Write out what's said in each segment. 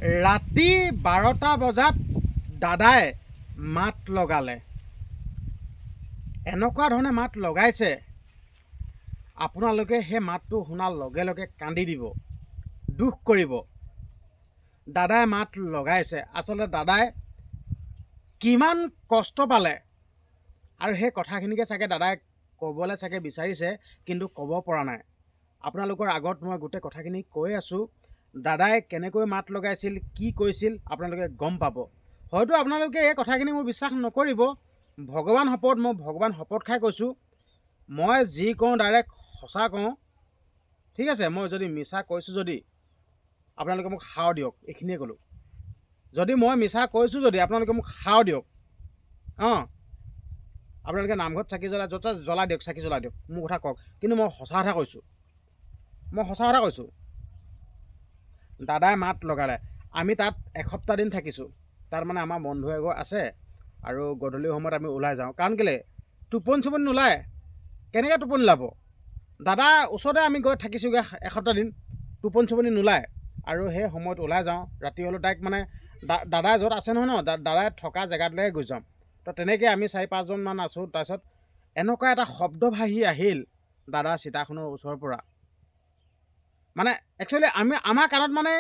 ৰাতি 12টা বজাত দাদাই মাত লগালে। এনেকুৱা ধৰণে মাত লগাইছে, আপোনালোকে সেই মাতটো শুনাৰ লগে লগে কান্দি দিব, দুখ কৰিব। দাদাই মাত লগাইছে, আচলতে দাদাই কিমান কষ্ট পালে আৰু সেই কথাখিনিকে চাগে দাদাই ক'বলৈ চাগে বিচাৰিছে, কিন্তু ক'ব পৰা নাই। আপোনালোকৰ আগত মই গোটেই কথাখিনি কৈ আছোঁ। দাদাই কেনেকৈ মাত লগাইছিল, কি কৈছিল, আপোনালোকে গম পাব। হয়তো আপোনালোকে এই কথাখিনি মোৰ বিশ্বাস নকৰিব। ভগৱান শপত, মই ভগৱান শপত খাই কৈছোঁ, মই যি কওঁ ডাইৰেক্ট সঁচা কওঁ। ঠিক আছে, মই যদি মিছা কৈছোঁ যদি আপোনালোকে মোক সাও দিয়ক, এইখিনিয়ে ক'লোঁ। যদি মই মিছা কৈছোঁ যদি আপোনালোকে মোক সাও দিয়ক। আপোনালোকে নামঘৰত চাকি জ্বলাই, য'ত জ্বলাই দিয়ক, চাকি জ্বলাই দিয়ক, মোৰ কথা কওক। কিন্তু মই সঁচা কথা কৈছোঁ, দাদাই মাত লগালে। আমি তাত এসপ্তাহ দিন থাকিছোঁ। তাত মানে আমাৰ বন্ধু এঘৰ আছে আৰু গধূলি সময়ত আমি ওলাই যাওঁ। কাৰণ কেলৈ টোপনি চোপনি নোলায়, কেনেকৈ টোপনি ওলাব? দাদা ওচৰতে আমি গৈ থাকিছোঁগৈ এসপ্তাহ দিন, টোপনি চোপনি নোলায়। আৰু সেই সময়ত ওলাই যাওঁ, ৰাতি হ'লেও তাইক মানে দাদাই য'ত আছে নহয় ন, দাদাই থকা জেগাটোলৈকে গৈ যাওঁ। তো তেনেকৈ আমি 4-5জনমান আছোঁ। তাৰপিছত এনেকুৱা এটা শব্দ ভাহি আহিল দাদাৰ চিতাখনৰ ওচৰৰ পৰা। মানে একচুৱেলি আমাৰ কাণত মানে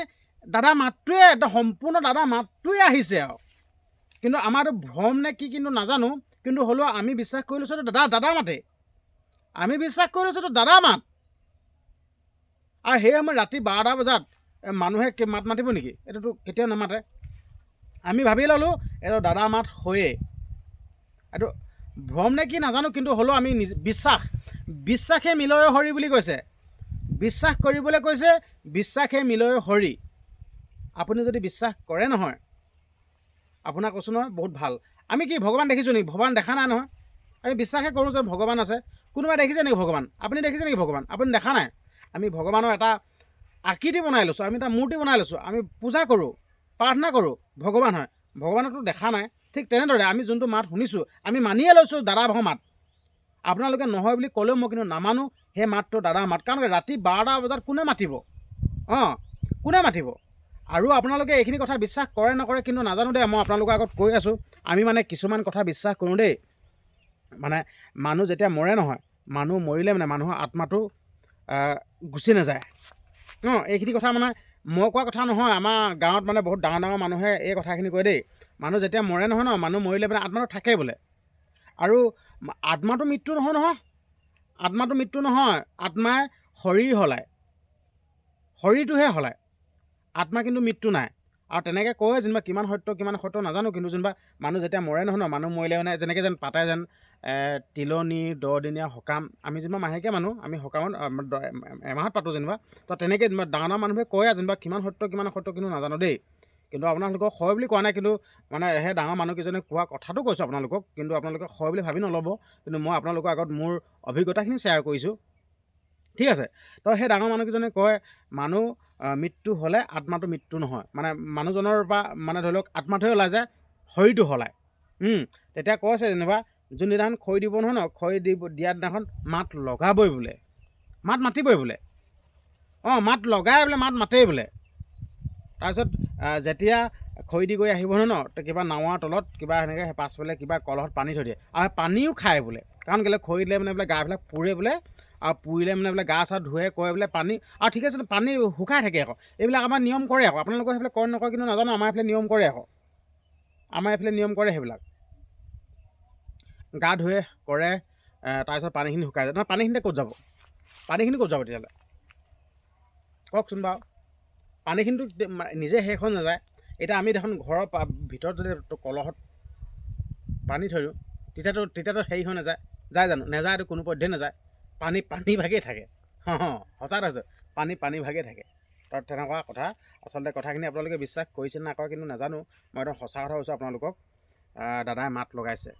দাদা মাতটোৱে, একদম সম্পূৰ্ণ দাদা মাতটোৱে আহিছে আৰু। কিন্তু আমাৰতো ভ্ৰম নে কি কিন্তু নাজানো, কিন্তু হ'লেও আমি বিশ্বাস কৰি লৈছোঁ দাদা মাতে। আমি বিশ্বাস কৰি লৈছোঁ দাদা মাত। আৰু সেই সময়ত ৰাতি 12টা বজাত মানুহে মাত মাতিব নেকি? এইটোতো কেতিয়াও নামাতে। আমি ভাবি ল'লোঁ এইটো দাদা মাত হয়েই। এইটো ভ্ৰম নে কি নাজানো, কিন্তু হ'লেও আমি বিশ্বাসে মিলয় হৰি বুলি কৈছে। বিশ্বাস কৰিবলৈ কৈছে, বিশ্বাসে মিলয় হৰি। আপুনি যদি বিশ্বাস কৰে নহয়, আপোনাক কৈছোঁ নহয়, বহুত ভাল। আমি কি ভগৱান দেখিছোঁ নেকি? ভগৱান দেখা নাই নহয়। আমি বিশ্বাসে কৰোঁ যে ভগৱান আছে। কোনোবাই দেখিছে নেকি ভগৱান? আপুনি দেখিছে নেকি ভগৱান? আপুনি দেখা নাই। আমি ভগৱানৰ এটা আকৃতি বনাই লৈছোঁ, আমি এটা মূৰ্তি বনাই লৈছোঁ, আমি পূজা কৰোঁ, প্ৰাৰ্থনা কৰোঁ, ভগৱান হয়। ভগৱানকতো দেখা নাই। ঠিক তেনেদৰে আমি যোনটো মাত শুনিছোঁ, আমি মানিয়ে লৈছোঁ দাদা ভাগৰ মাত। আপোনালোকে নহয় বুলি ক'লেও মই কিন্তু নামানো সেই মাতটো দাদাৰ মাত। কাৰণ ৰাতি 12টা বজাত কোনে মাতিব? কোনে মাতিব? আৰু আপোনালোকে এইখিনি কথা বিশ্বাস কৰে নকৰে কিন্তু নাজানো দেই। মই আপোনালোকৰ আগত কৈ আছোঁ, আমি মানে কিছুমান কথা বিশ্বাস কৰোঁ দেই। মানে মানুহ যেতিয়া মৰে নহয়, মানুহ মৰিলে মানে মানুহৰ আত্মাটো গুচি নাযায়। এইখিনি কথা মানে মই কোৱা কথা নহয়। আমাৰ গাঁৱত মানে বহুত ডাঙৰ ডাঙৰ মানুহে এই কথাখিনি কয় দেই। মানুহ যেতিয়া মৰে নহয় ন, মানুহ মৰিলে মানে আত্মাটো থাকে বোলে। আৰু আত্মাটো মৃত্যু নহয়। আত্মাটো মৃত্যু নহয়, আত্মাই শৰীৰ সলায়, শৰীৰটোহে সলায়। আত্মা কিন্তু মৃত্যু নাই। আৰু তেনেকৈ কয় যেনিবা, কিমান সত্য নাজানো, কিন্তু যেনিবা মানুহ যেতিয়া মৰে নহয় ন, মানুহ মৰিলে মানে যেনেকৈ যেন পাতে যেন তিলনি 10 দিনীয়া সকাম। আমি যেনিবা মাহেকীয়া মানুহ, আমি সকামত এমাহত পাতোঁ যেনিবা। তো তেনেকৈ যেনিবা ডাঙৰ ডাঙৰ মানুহে কয় যেনিবা, কিমান সত্য কিন্তু নাজানো দেই। কিন্তু আপোনালোকক হয় বুলি কোৱা নাই, কিন্তু মানে সেই ডাঙৰ মানুহকেইজনে কোৱা কথাটো কৈছোঁ আপোনালোকক। কিন্তু আপোনালোকে হয় বুলি ভাবি নল'ব। কিন্তু মই আপোনালোকৰ আগত মোৰ অভিজ্ঞতাখিনি শ্বেয়াৰ কৰিছোঁ। ঠিক আছে। তো সেই ডাঙৰ মানুহকেইজনে কয়, মানুহ মৃত্যু হ'লে আত্মাটো মৃত্যু নহয়। মানে মানুহজনৰ পৰা মানে ধৰি লওক আত্মাটোহে ওলাই যায়, শৰীৰটো সলায়। তেতিয়া কৈছে যেনিবা, যোনদিনাখন খৰি দিব নহয় ন, খৰি দিয়া দিনাখন মাত লগাবই বোলে, মাত মাতিবই বোলে। মাত লগাই বোলে, মাত মাতেই বোলে। তাৰপিছত যেতিয়া খৰি দি গৈ আহিব নহয় ন, কিবা নাৱৰ তলত কিবা সেনেকৈ পাছফালে কিবা কলহত পানী থৈ দিয়ে। আৰু পানীও খায় বোলে। কাৰণ কেলৈ খৰি দিলে মানে বোলে গাবিলাক পুৰে বোলে, আৰু পুৰিলে মানে বোলে গা চা ধুৱে, কয় বোলে পানী। আৰু ঠিক আছে, পানী শুকাই থাকে আকৌ। এইবিলাক আমাৰ নিয়ম কৰে আকৌ। আপোনালোকৰ সেইবিলাক কৰে নকৰে কিন্তু নাজানো, আমাৰ এইফালে নিয়ম কৰে আকৌ। আমাৰ এইফালে নিয়ম কৰে সেইবিলাক। গা ধুৱে কৰে, তাৰপিছত পানীখিনি শুকাই যায়। নহয়, পানীখিনি ক'ত যাব? পানীখিনি ক'ত যাব তেতিয়াহ'লে কওকচোন বাৰু? পানীখিনিতো নিজে শেষ হৈ নাযায়। এতিয়া আমি দেখোন ঘৰৰ ভিতৰত যদি কলহত পানী থৈ দিওঁ, তেতিয়াতো হেৰি হৈ নাযায়, যায় জানো? নেযায়, এইটো কোনো পধ্যেই নাযায়। পানী ভাগেই থাকে। সঁচা কৈছোঁ, পানী ভাগেই থাকে। তাত তেনেকুৱা কথা। আচলতে কথাখিনি আপোনালোকে বিশ্বাস কৰিছে নে নকৰে কিন্তু নাজানো। মই একদম সঁচা কথা কৈছোঁ আপোনালোকক। দাদাই মাত লগাইছে।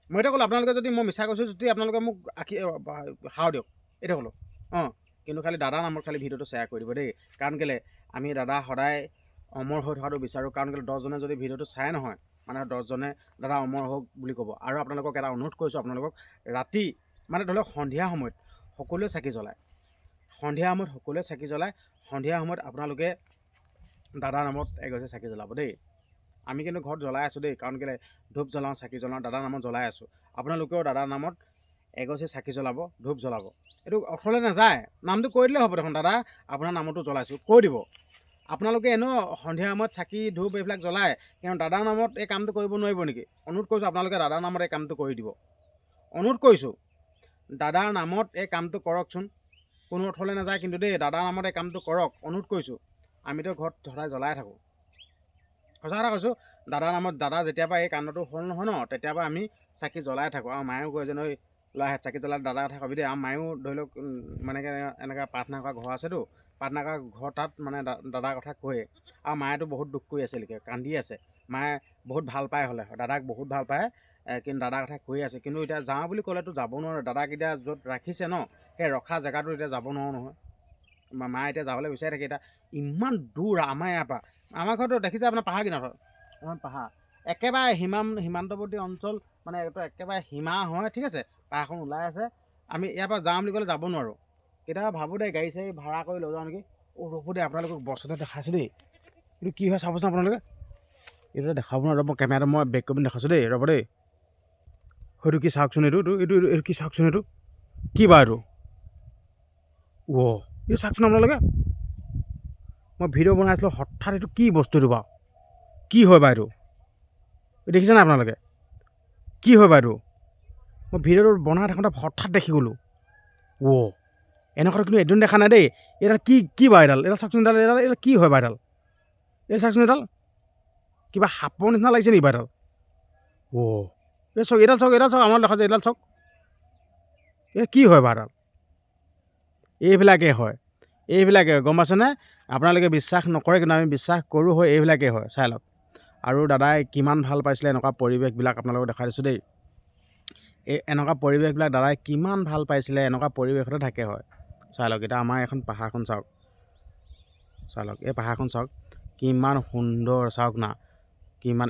মই এতিয়া ক'লোঁ, আপোনালোকে যদি মই মিছা কৈছোঁ যদি আপোনালোকে মোক সাও দিয়ক, এতিয়া ক'লোঁ। কিন্তু খালি দাদাৰ নামত খালি ভিডিঅ'টো শ্বেয়াৰ কৰি দিব দেই। কাৰণ কেলৈ আমি দাদা সদায় অমৰ হৈ থকাটো বিচাৰোঁ। কাৰণ কেলৈ 10জনে যদি ভিডিঅ'টো চাই নহয়, মানে 10জনে দাদা অমৰ হওক বুলি ক'ব। আৰু আপোনালোকক এটা অনুৰোধ কৰিছোঁ, আপোনালোকক ৰাতি মানে ধৰি লওক সন্ধিয়া সময়ত সকলোৱে চাকি জ্বলায়। সন্ধিয়া সময়ত আপোনালোকে দাদাৰ নামত এগছি চাকি জ্বলাব দেই। আমি কিন্তু ঘৰত জ্বলাই আছোঁ দেই, কাৰণ কেলৈ ধূপ জ্বলাওঁ, চাকি জ্বলাওঁ, দাদাৰ নামত জ্বলাই আছোঁ। আপোনালোকেও দাদাৰ নামত এগছি চাকি জ্বলাব, ধূপ জ্বলাব। এইটো অৰ্থলৈ নাযায়, নামটো কৈ দিলেই হ'ব দেখোন, দাদা আপোনাৰ নামতো জ্বলাইছোঁ, কৈ দিব। আপোনালোকে এনেও সন্ধিয়া সময়ত চাকি ধূপ এইবিলাক জ্বলায়, কিন্তু দাদাৰ নামত এই কামটো কৰিব নোৱাৰিব নেকি? অনুৰোধ কৰিছোঁ, আপোনালোকে দাদাৰ নামত এই কামটো কৰি দিব। অনুৰোধ কৰিছোঁ, দাদাৰ নামত এই কামটো কৰকচোন। কোনো অৰ্থলৈ নাযায় কিন্তু দেই, দাদাৰ নামত এই কামটো কৰক, অনুৰোধ কৰিছোঁ। আমিতো ঘৰত সদায় জ্বলাই থাকোঁ। সঁচা কথা কৈছোঁ, দাদাৰ নামত, দাদা যেতিয়াৰ পৰা এই কাণ্ডটো হ'ল নহয় ন, তেতিয়াৰ পৰা আমি চাকি জ্বলাই থাকোঁ। আৰু মায়েও কয় যে নৈ ল'ৰা চাকি জ্বলাই দাদাৰ কথা কবি দেই। আৰু মায়েও ধৰি লওক মানে এনেকৈ প্ৰাৰ্থনা কৰা ঘৰ আছেতো, প্ৰাৰ্থনা কৰা ঘৰ তাত মানে দাদাৰ কথা কয়ে। আৰু মায়েতো বহুত দুখ কৰি আছে, লিখে কান্দি আছে। মায়ে বহুত ভাল পায়, হ'লে দাদাক বহুত ভাল পায়, কিন্তু দাদাৰ কথা কৈ আছে। কিন্তু এতিয়া যাওঁ বুলি ক'লেতো যাব নোৱাৰোঁ। দাদাক এতিয়া য'ত ৰাখিছে ন, সেই ৰখা জেগাটো এতিয়া যাব নোৱাৰোঁ নহয়। মায়ে এতিয়া যাবলৈ বিচাৰি থাকে। এতিয়া ইমান দূৰ আমাৰ ইয়াৰ পৰা, আমাৰ ঘৰতো দেখিছে আপোনাৰ পাহাৰ কিনাৰত, ইমান পাহাৰ, একেবাৰে সীমান্তৱৰ্তী অঞ্চল, মানে এইটো একেবাৰে সীমা হয়, ঠিক আছে। পাহাৰখন ওলাই আছে, আমি ইয়াৰ পৰা যাওঁ বুলি ক'লে যাব নোৱাৰোঁ। কেতিয়াবা ভাবোঁ দেই, গাড়ী চাড়ী ভাড়া কৰি লৈ যাওঁ নেকি। ৰ'ব দেই, আপোনালোকক বস্তু এটা দেখাইছোঁ দেই। এইটো কি হয় চাবচোন আপোনালোকে, এইটো দেখাব নোৱাৰোঁ। মই কেমেৰাটো মই বেক কৰি দেখাইছোঁ দেই, ৰ'ব দেই। হয়তো কি চাওকচোন, এইটো কি চাওকচোন, এইটো কি বা এইটো, এইটো চাওকচোন আপোনালোকে। মই ভিডিঅ' বনাইছিলোঁ, হঠাৎ এইটো কি বস্তুটো বাৰু, কি হয় বা এইটো, দেখিছে নাই আপোনালোকে, কি হয় বা এইটো? মই ভিডিঅ'টো বনাই থাকোঁতে হঠাৎ দেখি গ'লোঁ। এনেকুৱাটো কিন্তু এদিন দেখা নাই দেই। এইডাল কি বা এইডাল চাওকচোন, এইডাল কি হয় বা এইডাল, এই চাওকচোন, এইডাল কিবা সাপৰ নিচিনা লাগিছে নেকি বা এইডাল? এই চাওক, এইডাল চাওক, আমাৰ দেখা যায়, এইডাল চাওক, এই কি হয় বা এইডাল? এইবিলাকেই হয়, গম পাইছেনে? আপোনালোকে বিশ্বাস নকৰে, কিন্তু আমি বিশ্বাস কৰোঁ, হয় এইবিলাকেই হয়, চাই লওক। আৰু দাদাই কিমান ভাল পাইছিলে এনেকুৱা পৰিৱেশবিলাক আপোনালোকক দেখাই দিছোঁ দেই। এনেকুৱা পৰিৱেশবিলাক দাদাই কিমান ভাল পাইছিলে, এনেকুৱা পৰিৱেশতে থাকে, হয়। চাই লওক, এতিয়া আমাৰ এখন পাহাৰখন চাওক, চাই লওক, এই পাহাৰখন চাওক কিমান সুন্দৰ, চাওক না, কিমান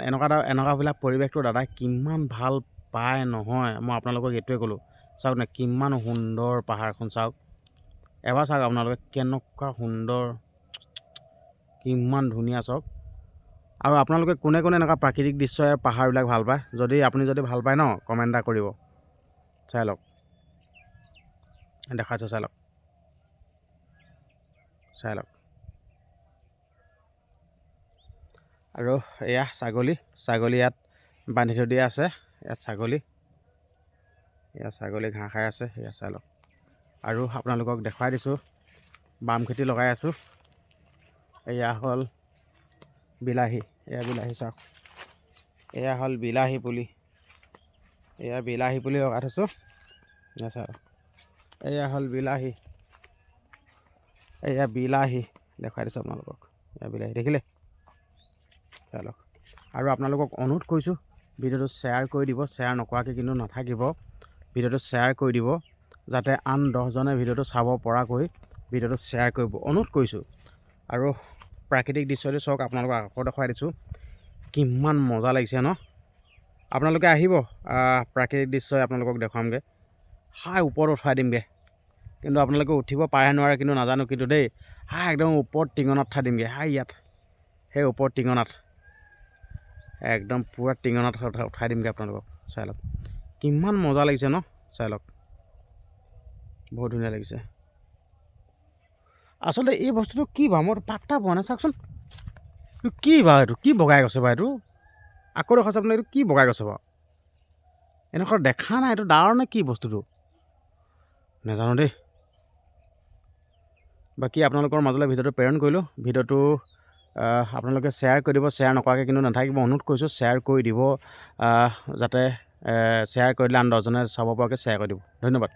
এনেকুৱাবিলাক পৰিৱেশটো দাদাই কিমান ভাল পায় নহয়, মই আপোনালোকক এইটোৱে ক'লোঁ। চাওক না, কিমান সুন্দৰ পাহাৰখন চাওক, এবাৰ চাওক আপোনালোকে, কেনেকুৱা সুন্দৰ, কিমান ধুনীয়া চাওক। আৰু আপোনালোকে কোনে এনেকুৱা প্ৰাকৃতিক দৃশ্য পাহাৰবিলাক ভাল পায়, আপুনি যদি ভাল পায় ন, কমেণ্ট এটা কৰিব। চাই লওক, দেখাইছোঁ, চাই লওক, আৰু এয়া ছাগলী ইয়াত বান্ধি থৈ দিয়া আছে। ইয়াত ছাগলী ঘাঁহ খাই আছে, এয়া চাই লওক। আৰু আপোনালোকক দেখুৱাই দিছোঁ, বাম খেতি লগাই আছোঁ। এয়া হ'ল বিলাহী, চাওক, এয়া হ'ল বিলাহী পুলি, লগাই থৈছোঁ, চাওক। এয়া হ'ল বিলাহী, দেখুৱাই দিছোঁ আপোনালোকক, বিলাহী দেখিলে, চাই লওক। আৰু আপোনালোকক অনুৰোধ কৰিছোঁ, ভিডিঅ'টো শ্বেয়াৰ কৰি দিব, শ্বেয়াৰ নকৰাকৈ কিন্তু নাথাকিব। ভিডিঅ'টো শ্বেয়াৰ কৰি দিব, যাতে আন 10জনে ভিডিঅ'টো চাব পৰাকৈ ভিডিঅ'টো শ্বেয়াৰ কৰিব, অনুৰোধ কৰিছোঁ। আৰু প্ৰাকৃতিক দৃশ্যটো চাওক, আপোনালোকক আকৌ দেখুৱাই দিছোঁ, কিমান মজা লাগিছে ন। আপোনালোকে আহিব, প্ৰাকৃতিক দৃশ্য আপোনালোকক দেখুৱামগৈ, ওপৰত উঠাই দিমগৈ। কিন্তু আপোনালোকে উঠিব পাৰে নোৱাৰে কিন্তু নাজানো, কিন্তু দেই একদম ওপৰত টিঙনাত উঠাই দিমগৈ, ইয়াত সেই ওপৰত টিঙনাত, একদম পূৰা টিঙনাত উঠাই দিমগৈ আপোনালোকক। চাই লওক, কিমান মজা লাগিছে ন, চাই লওক, বহুত ধুনীয়া লাগিছে। আচলতে এই বস্তুটো কি বা, মই পাত্তা পোৱা নাই, চাওকচোন, এইটো কি বা, এইটো কি বগাই গৈছে বা, এইটো আকৌ দেখাইছে আপোনাৰ, এইটো কি বগাই গৈছে বাৰু, এনেকুৱা দেখা নাই, এইটো ডাৱৰ নে কি বস্তুটো, নাজানো দেই। বাকী আপোনালোকৰ মাজলৈ ভিডিঅ'টো প্ৰেৰণ কৰিলোঁ। ভিডিঅ'টো আপোনালোকে শ্বেয়াৰ কৰি দিব, শ্বেয়াৰ নকৰাকৈ কিন্তু নাথাকিব, অনুৰোধ কৰিছোঁ, শ্বেয়াৰ কৰি দিব, যাতে শ্বেয়াৰ কৰি দিলে আন 10জনে চাব পৰাকৈ শ্বেয়াৰ কৰি দিব। ধন্যবাদ।